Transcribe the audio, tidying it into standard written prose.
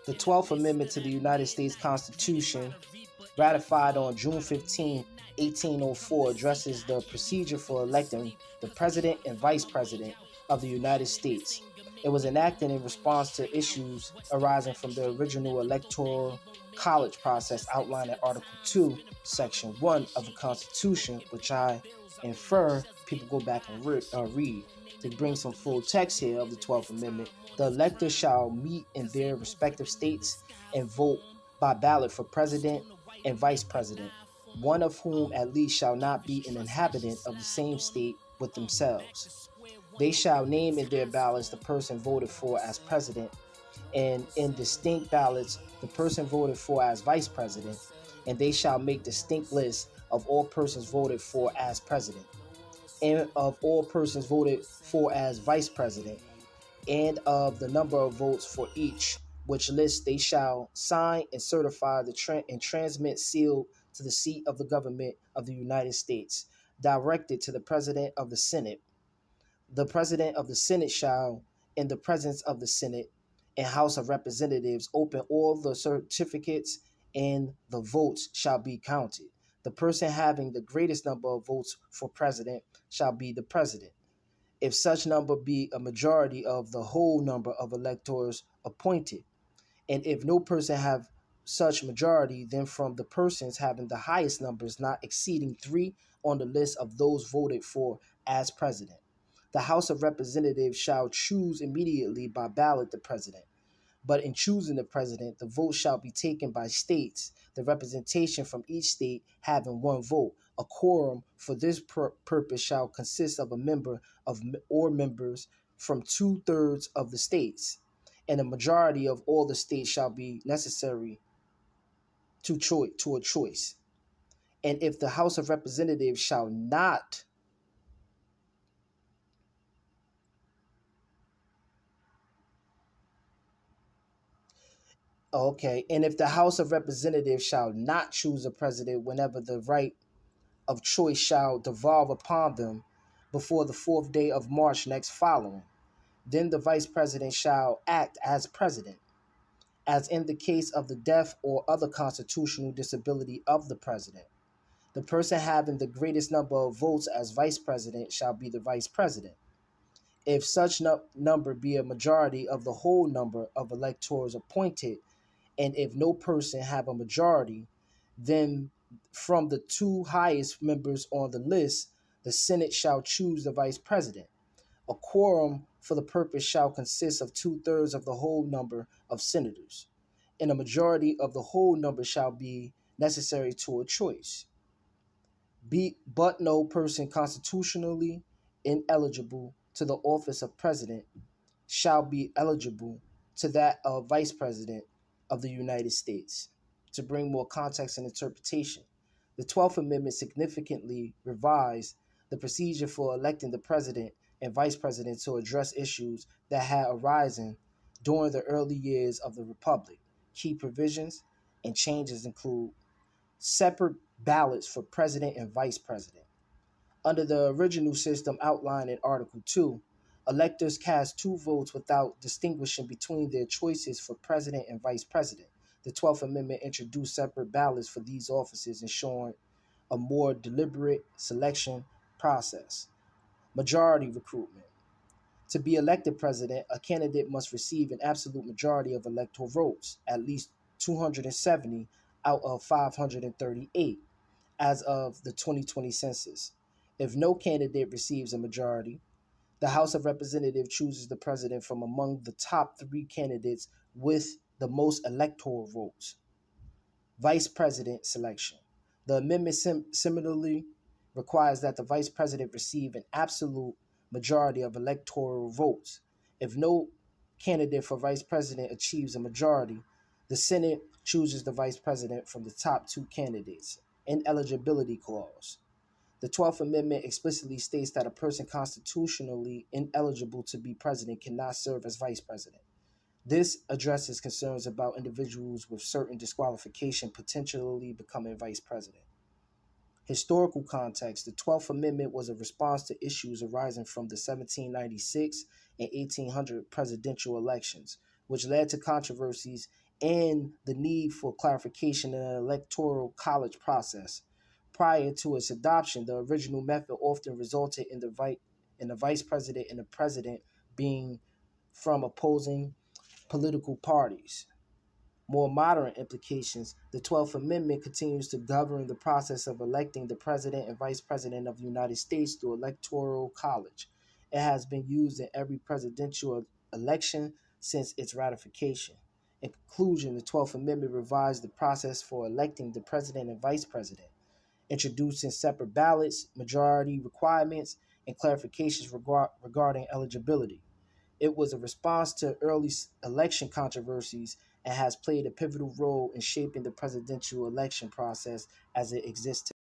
The 12th Amendment to the United States Constitution, ratified on June 15, 1804, addresses the procedure for electing the President and Vice President of the United States. It was enacted in response to issues arising from the original Electoral College process outlined in Article 2, Section 1 of the Constitution, which I infer people go back and read. To bring some full text here of the 12th Amendment, the electors shall meet in their respective states and vote by ballot for President and Vice President, one of whom at least shall not be an inhabitant of the same state with themselves. They shall name in their ballots the person voted for as President, and in distinct ballots the person voted for as Vice President, and they shall make distinct lists of all persons voted for as President, and of all persons voted for as Vice President, and of the number of votes for each, which list they shall sign and certify and transmit sealed to the seat of the government of the United States, directed to the President of the Senate. The President of the Senate shall, in the presence of the Senate and House of Representatives, open all the certificates, and the votes shall be counted. The person having the greatest number of votes for President shall be the President, if such number be a majority of the whole number of electors appointed. And if no person have such majority, then from the persons having the highest numbers not exceeding 3 on the list of those voted for as President. The House of Representatives shall choose immediately by ballot the President. But in choosing the President, the vote shall be taken by states, the representation from each state having 1 vote. A quorum for this purpose shall consist of a member of or members from 2/3 of the states, and a majority of all the states shall be necessary to a choice. And if the House of Representatives shall not and if the House of Representatives shall not choose a president whenever the right of choice shall devolve upon them before the 4th day of March next following, then the Vice President shall act as President, as in the case of the death or other constitutional disability of the President. The person having the greatest number of votes as Vice President shall be the Vice President, if such number be a majority of the whole number of electors appointed, and if no person have a majority, then from the 2 highest members on the list, the Senate shall choose the Vice President. A quorum for the purpose shall consist of 2/3 of the whole number of senators, and a majority of the whole number shall be necessary to a choice. But no person constitutionally ineligible to the office of President shall be eligible to that of Vice President of the United States. To bring more context and interpretation, the 12th Amendment significantly revised the procedure for electing the President and Vice President to address issues that had arisen during the early years of the Republic. Key provisions and changes include separate ballots for President and Vice President. Under the original system outlined in Article 2, electors cast 2 votes without distinguishing between their choices for President and Vice President. The 12th Amendment introduced separate ballots for these offices, ensuring a more deliberate selection process. Majority recruitment. To be elected president, a candidate must receive an absolute majority of electoral votes, at least 270 out of 538, as of the 2020 census. If no candidate receives a majority, the House of Representatives chooses the president from among the top 3 candidates with the most electoral votes. Vice President selection. The amendment similarly requires that the Vice President receive an absolute majority of electoral votes. If no candidate for Vice President achieves a majority, the Senate chooses the Vice President from the top 2 candidates. Ineligibility clause. The 12th Amendment explicitly states that a person constitutionally ineligible to be president cannot serve as vice president. This addresses concerns about individuals with certain disqualification potentially becoming vice president. Historical context. The 12th Amendment was a response to issues arising from the 1796 and 1800 presidential elections, which led to controversies and the need for clarification in the electoral college process. Prior to its adoption, the original method often resulted in the vice president and the president being from opposing political parties. More modern implications, the 12th Amendment continues to govern the process of electing the President and Vice President of the United States through Electoral College. It has been used in every presidential election since its ratification. In conclusion, the 12th Amendment revised the process for electing the President and Vice President, introducing separate ballots, majority requirements, and clarifications regarding eligibility. It was a response to early election controversies and has played a pivotal role in shaping the presidential election process as it exists today.